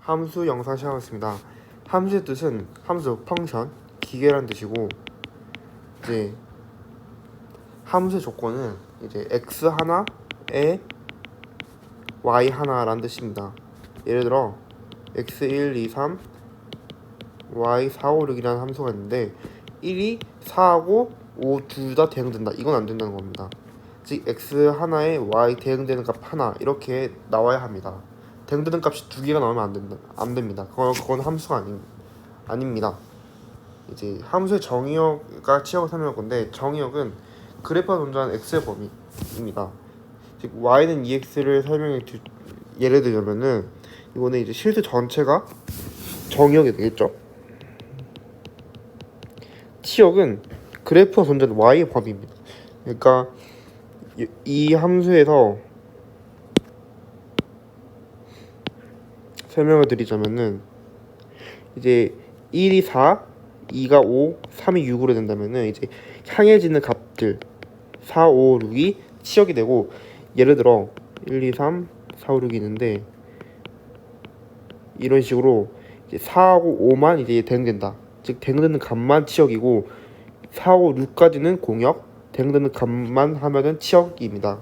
함수 영상 시작하겠습니다. 함수의 뜻은 함수, 펑션, 기계라는 뜻이고, 이제 함수의 조건은 이제 x 하나에 y 하나라는 뜻입니다. 예를 들어 x1, 2, 3, y 4, 5, 6이라는 함수가 있는데 1이 4하고 5 둘 다 대응된다. 이건 안 된다는 겁니다. 즉 x 하나에 y 대응되는 값 하나 이렇게 나와야 합니다. 대응되는 값이 두 개가 나오면 안 됩니다. 그건 함수가 아닙니다. 이제 함수의 정의역과 치역을 설명할 건데, 정의역은 그래프가 존재하는 x의 범위입니다. 즉 y는 ex를 예를 들자면은 이거는 이제 실수 전체가 정의역이 되겠죠. 치역은 그래프가 존재하는 y의 범위입니다. 그러니까 이 함수에서 설명을 드리자면은 이제 1이 4, 2가 5, 3이 6으로 된다면은 이제 향해지는 값들 4, 5, 6이 치역이 되고, 예를 들어 1, 2, 3, 4, 5, 6이 있는데 이런 식으로 이제 4하고 5만 이제 대응된다. 즉 대응되는 값만 치역이고 4, 5, 6까지는 공역, 대응되는 값만 하면은 치역입니다.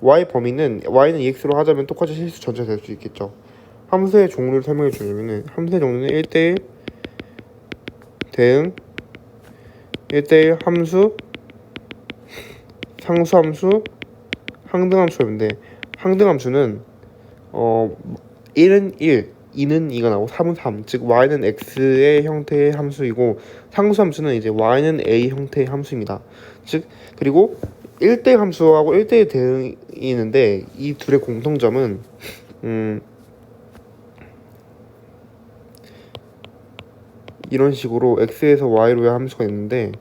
y 범위는 y는 ex로 하자면 똑같이 실수 전체가 될 수 있겠죠. 함수의 종류를 설명해 주려면은 함수의 종류는 1대1 대응, 1대1 함수, 상수함수, 항등함수였는데, 항등함수는 1은 1, 2는 2가 나오고 3은 3, 즉 y는 x의 형태의 함수이고, 상수함수는 이제 y는 a 형태의 함수입니다. 즉 그리고 1대1 함수하고 1대1 대응이 있는데, 이 둘의 공통점은 이런 식으로 x에서 y로의 함수가 있는데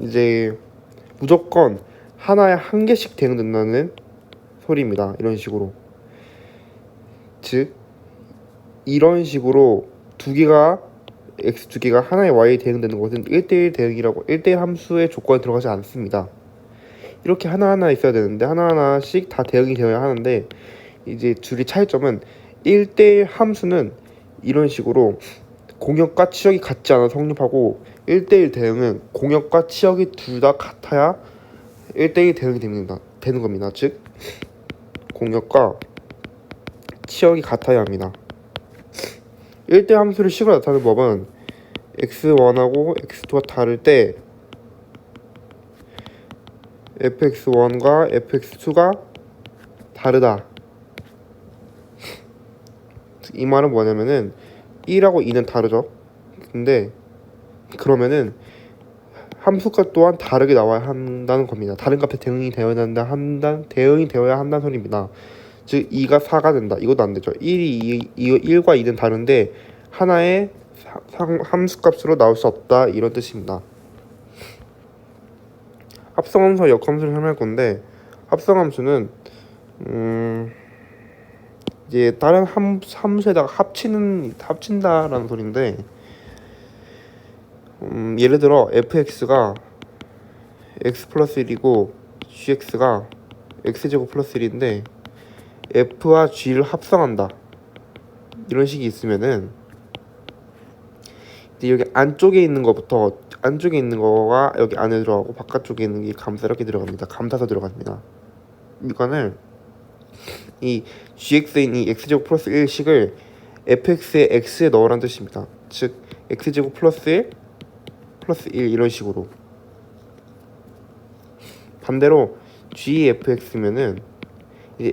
이제 무조건 하나에 한 개씩 대응된다는 소리입니다. 이런 식으로. 즉 이런 식으로 x 두 개가 하나의 y에 대응되는 것은 1대1 대응이라고, 1대1 함수의 조건에 들어가지 않습니다. 이렇게 하나하나 있어야 되는데 하나하나씩 다 대응이 되어야 하는데, 이제 둘이 차이점은 1대1 함수는 이런 식으로 공역과 치역이 같지 않아 성립하고, 1대1 대응은 공역과 치역이 둘 다 같아야 1대1 대응이 되는 겁니다. 즉 공역과 치역이 같아야 합니다. 1대1 함수를 식으로 나타내는 법은 x1하고 x2가 다를 때 fx1과 fx2가 다르다. 이 말은 뭐냐면은 1하고 2는 다르죠. 근데 그러면은 함수값 또한 다르게 나와야 한다는 겁니다. 다른 값에 대응이 되어야 한다는 소리입니다. 즉 2가 4가 된다. 이것도 안 되죠. 1과 2는 다른데 하나의 함수값으로 나올 수 없다. 이런 뜻입니다. 합성함수와 역함수를 설명할 건데, 합성함수는 이제 다른 함수에다가 합친다라는 소리인데, 예를 들어 fx가 x 플러스 1이고 gx가 x제곱 플러스 1인데 f와 g를 합성한다. 이런 식이 있으면은 이제 여기 안쪽에 있는 거가 여기 안에 들어가고, 바깥쪽에 있는 게 감싸게 들어갑니다. 감싸서 들어갑니다. 이거는 이 gx인 이 x제곱 플러스 1식을 fx의 x에 넣으라는 뜻입니다. 즉 x제곱 플러스 1 플러스 1 이런 식으로. 반대로 gfx면은 이제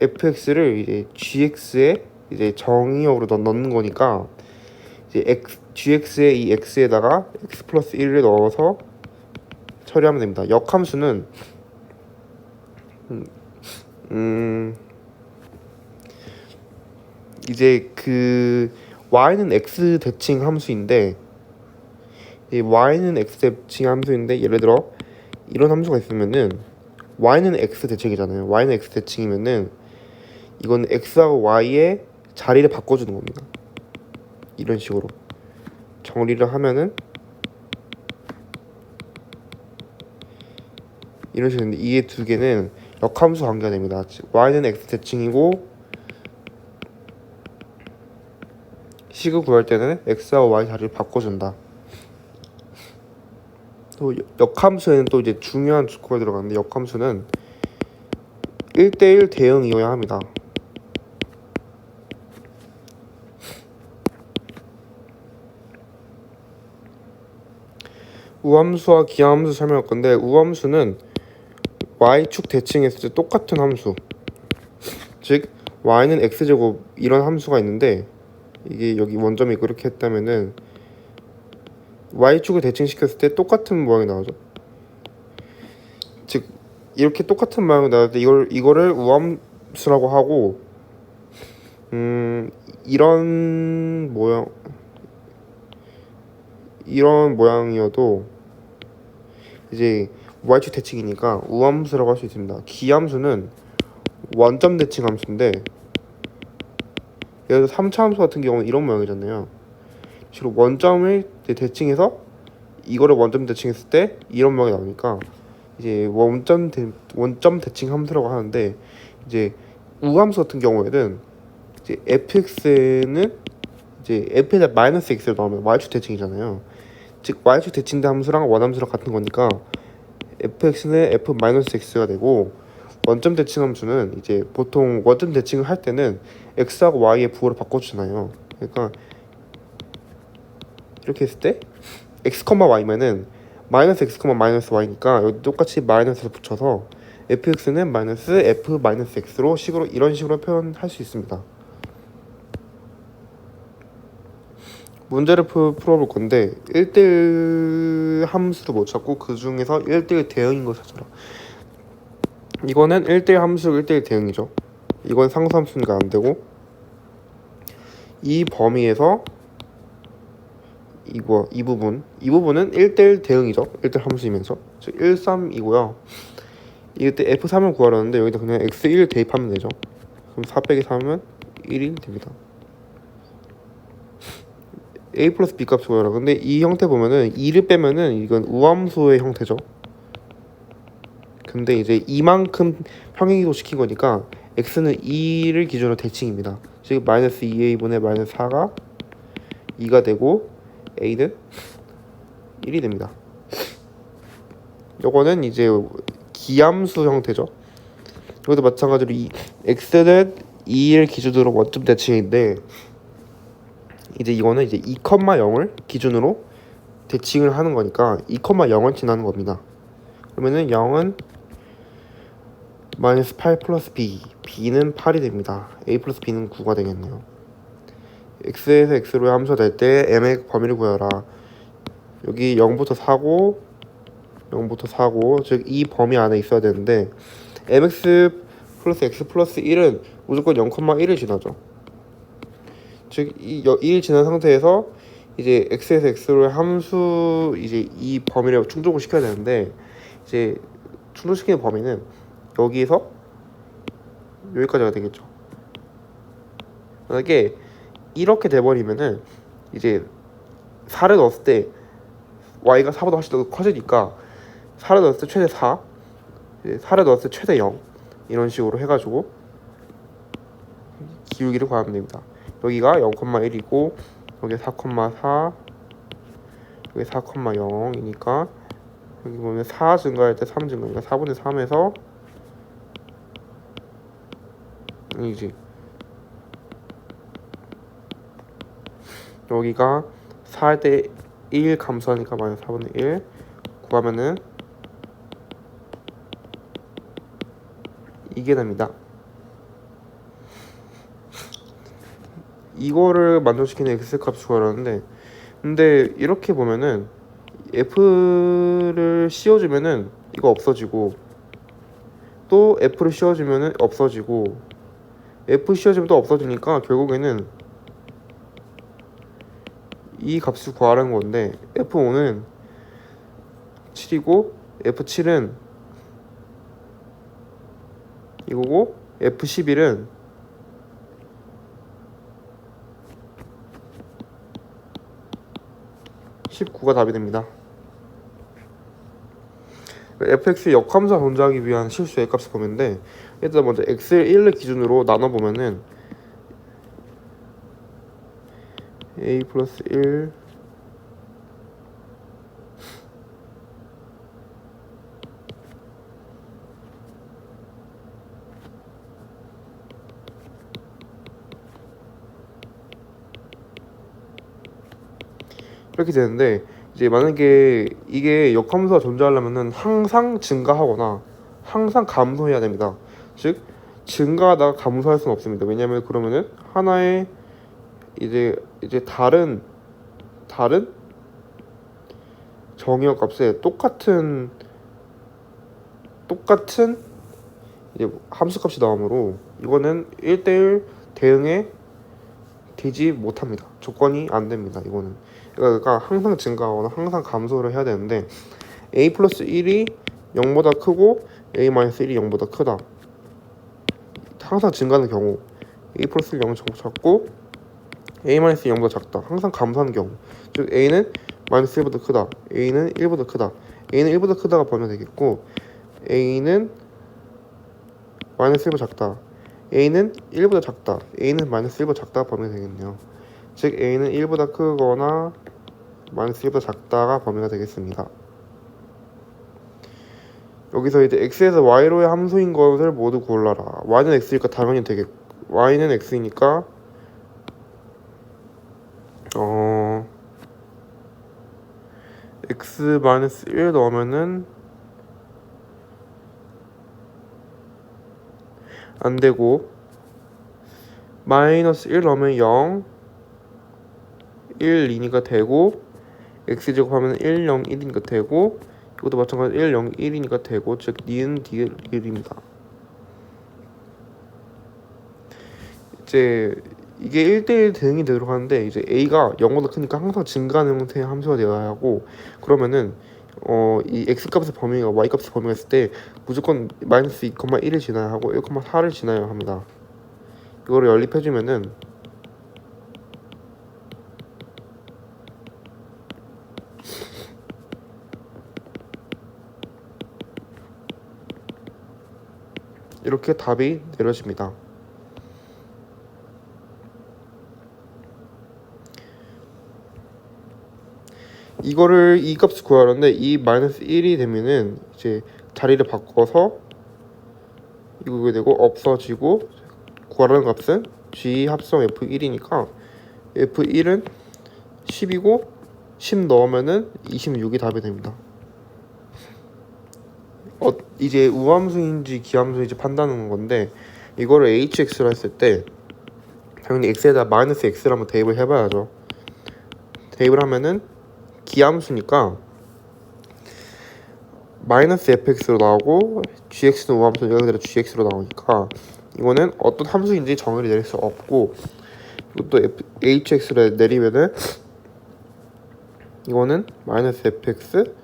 fx를 이제 gx에 이제 정의역으로 넣는 거니까, 이제 gx의 이 x에다가 x 플러스 1을 넣어서 처리하면 됩니다. 역함수는 이제 그 y는 x 대칭 함수인데, 이 y는 x 대칭 함수인데 예를 들어 이런 함수가 있으면은 y는 x 대칭이잖아요. y는 x 대칭이면은 이건 x하고 y의 자리를 바꿔주는 겁니다. 이런 식으로 정리를 하면은 이런 식으로 있는데 이 두 개는 역함수 관계가 됩니다. y는 x 대칭이고 식을 구할 때는 x와 y 자리를 바꿔준다. 또 역함수에는 또 이제 중요한 조건이 들어가는데 역함수는 1대1 대응이어야 합니다. 우함수와 기하함수 설명할 건데 우함수는 y축 대칭했을 때 똑같은 함수, 즉 y는 x제곱 이런 함수가 있는데 이게 여기 원점이 있고 이렇게 했다면은 y축을 대칭시켰을 때 똑같은 모양이 나오죠. 즉 이렇게 똑같은 모양이 나올 때 이거를 우함수라고 하고 이런 모양이어도 이제 y축 대칭이니까 우함수라고 할 수 있습니다. 기함수는 원점 대칭 함수인데 예를 들어 3차 함수 같은 경우는 이런 모양이잖아요. 주로 원점을 대칭해서 이거를 원점 대칭했을 때 이런 모양이 나오니까 이제 원점 대칭 함수라고 하는데 이제 우함수 같은 경우에는 이제 fx는 이제 f에다 마이너스 x를 넣으면 y축 대칭이잖아요. 즉 y축 대칭된 함수랑 원함수랑 같은 거니까 fx는 f 마이너스 x가 되고 원점 대칭 함수는 이제 보통 원점 대칭을 할 때는 x하고 y의 부호를 바꿔주잖아요. 그러니까 이렇게 했을 때 x, y면은 마이너스 x, 마이너스 y니까 여기 똑같이 마이너스를 붙여서 fx는 마이너스 f 마이너스 x로 이런 식으로 표현할 수 있습니다. 문제를 풀어볼 건데 1대1 함수도 못 찾고 그 중에서 1대1 대응인 거 찾아라. 이거는 1대1 함수 1대1 대응이죠. 이건 상수함수니까 안 되고 이 범위에서 이 부분은 1대1 대응이죠. 1대1 함수이면서 즉 1, 3이고요. 이때 f3을 구하려는데 여기다 그냥 x1 대입하면 되죠. 그럼 4 빼기 3은 1이 됩니다. a 플러스 b 값 구하라. 근데 이 형태 보면은 2를 빼면은 이건 우함수의 형태죠. 근데 이제 이만큼 평행이동 시킨 거니까 x는 2를 기준으로 대칭입니다. 즉 마이너스 2a분의 마이너스 4가 2가 되고 a는 1이 됩니다. 요거는 이제 기함수 형태죠. 여기도 마찬가지로 이 x는 2를 기준으로 원점 대칭인데 이제 이거는 이제 2,0을 기준으로 대칭을 하는 거니까 2,0을 지나는 겁니다. 그러면은 0은 마이너스 8 플러스 b, b는 8이 됩니다. a 플러스 b는 9가 되겠네요. x에서 x로 함수가 될 때 m의 범위를 구하라. 여기 0부터 4고 즉 이 범위 안에 있어야 되는데 mx 플러스 x 플러스 1은 무조건 0,1을 지나죠. 즉 1을 지난 상태에서 이제 x에서 x로 함수 이제 이 범위를 충족을 시켜야 되는데 이제 충족시키는 범위는 여기에서 여기까지가 되겠죠. 만약에 이렇게 돼버리면은 이제 4를 넣었을 때 y가 4보다 훨씬 더 커지니까 4를 넣었을 때 최대 4, 4를 넣었을 때 최대 0 이런 식으로 해가지고 기울기를 구하면 됩니다. 여기가 0,1이고 여기 4,4, 여기 4,0이니까 여기 보면 4 증가할 때 3 증가니까 4분의 3에서 이지 여기가 4할 때 1 감소하니까 마이너스 4분의 1 구하면은 이게 됩니다. 이거를 만족시키는 x값 구하라는데 근데 이렇게 보면은 f를 씌워주면은 이거 없어지고 또 f를 씌워주면은 없어지고 f 씌워주면 또 없어지니까 결국에는 이 값을 구하라는 건데 f5는 7이고 f7은 이거고 f11은 19가 답이 됩니다. fx의 역함수가 존재하기 위한 실수 a값을 보면데, 일단 먼저 x를 1을 기준으로 나눠보면은 a 플러스 1 이렇게 되는데, 이제 만약에 이게 역함수가 존재하려면은 항상 증가하거나 항상 감소해야 됩니다. 즉 증가하다가 감소할 수는 없습니다. 왜냐면 그러면은 하나의 이제 다른 정의역 값에 똑같은 이제 함수값이 나오므로 이거는 1대1 대응에 되지 못합니다. 조건이 안 됩니다. 이거는 그러니까 항상 증가하거나 항상 감소를 해야 되는데, a 플러스 1이 0보다 크고 a 마이너스 1이 0보다 크다, 항상 증가하는 경우, a 플러스 1 0 작고 a 마이너스 0보다 작다, 항상 감소하는 경우, 즉 a는 마이너스 1보다 크다, a는 1보다 크다, a는 1보다 크다가 범위가 되겠고, a는 마이너스 1보다 작다, a는 1보다 작다, a는 마이너스 1보다 작다가 범위가 되겠네요. 즉 a는 1보다 크거나 마이너스 1보다 작다가 범위가 되겠습니다. 여기서 이제 x에서 y로의 함수인 것을 모두 골라라. y는 x니까 당연히 되겠고, y는 x니까 x 마이너스 1 넣으면은 안 되고, 마이너스 1 넣으면 0, 1, 2니까 되고, x 제곱하면 1, 0, 1이니까 되고, 이것도 마찬가지로 1, 0, 1이니까 되고, 즉 니은 디귿 1입니다. 이제 이게 1대1 대응이 되도록 하는데, 이제 a가 0보다 크니까 항상 증가하는 형태의 함수가 되어야 하고, 그러면은 이 x값의 범위가 y값의 범위가 있을 때 무조건 마이너스 2,1을 지나야 하고 1,4를 지나야 합니다. 이거를 연립해주면은 이렇게 답이 내려집니다. 이거를 이 값을 구하려는데, 이 마이너스 1이 되면은 이제 자리를 바꿔서 이거 되고 없어지고, 구하라는 값은 g 합성 f1이니까 f1은 10이고 10 넣으면은 26이 답이 됩니다. 이제 우함수인지 기함수인지 판단하는 건데, 이거를 hx로 했을 때 당연히 x에다 마이너스 x를 한번 대입을 해봐야죠. 대입을 하면은 기함수니까 마이너스 fx로 나오고, gx는 우함수 여기서 gx로 나오니까 이거는 어떤 함수인지 정의를 내릴 수 없고, 이것도 hx로 내리면은 이거는 마이너스 fx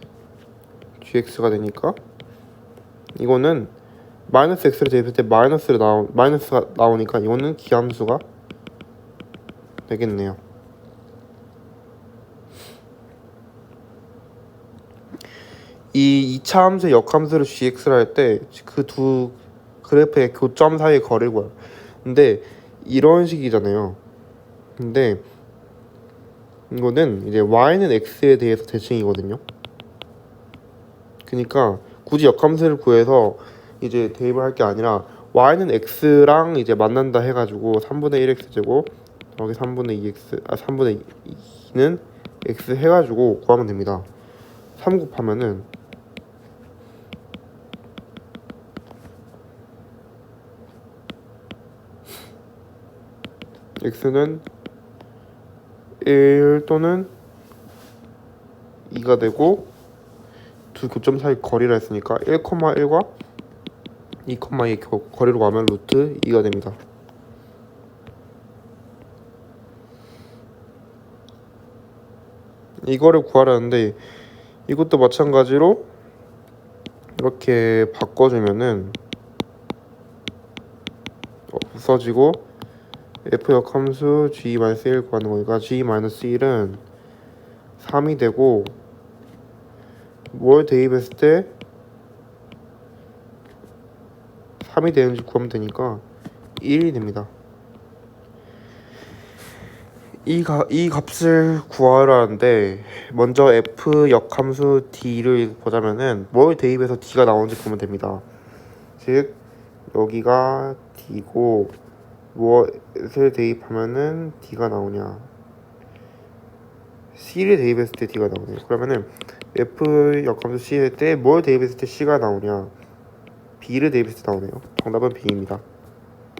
gx가 되니까, 이거는 마이너스 x를 대입할 때 마이너스가 나오니까 이거는 기함수가 되겠네요. 이 2차 함수의 역함수를 gx를 할 때 그 두 그래프의 교점 사이의 거리를 구해요. 근데 이런 식이잖아요. 근데 이거는 이제 y는 x에 대해서 대칭이거든요. 그러니까 굳이 역함수를 구해서 이제 대입을 할 게 아니라 y는 x랑 이제 만난다 해가지고 3분의 1x 제곱 여기 3분의 2x 3분의 2는 x 해가지고 구하면 됩니다. 3 곱하면은 x는 1 또는 2가 되고, 두 교점 사이 거리라 했으니까 1,1과 2,2 거리로 가면 루트 2가 됩니다. 이거를 구하라는데, 이것도 마찬가지로 이렇게 바꿔주면은 없어지고 f 역함수 g-1 구하는 거니까 g-1은 3이 되고, 뭘 대입했을 때 3이 되는지 구하면 되니까 1이 됩니다. 이 값을 구하라는데 먼저 f 역함수 d를 보자면은 뭘 대입해서 d가 나오는지 보면 됩니다. 즉 여기가 d고 무엇을 대입하면은 d가 나오냐, c를 대입했을 때 d가 나오네요. 그러면은 f 역함수 c 할 때 뭘 대입했을 때 c가 나오냐, b를 대입했을 때 나오네요. 정답은 b입니다.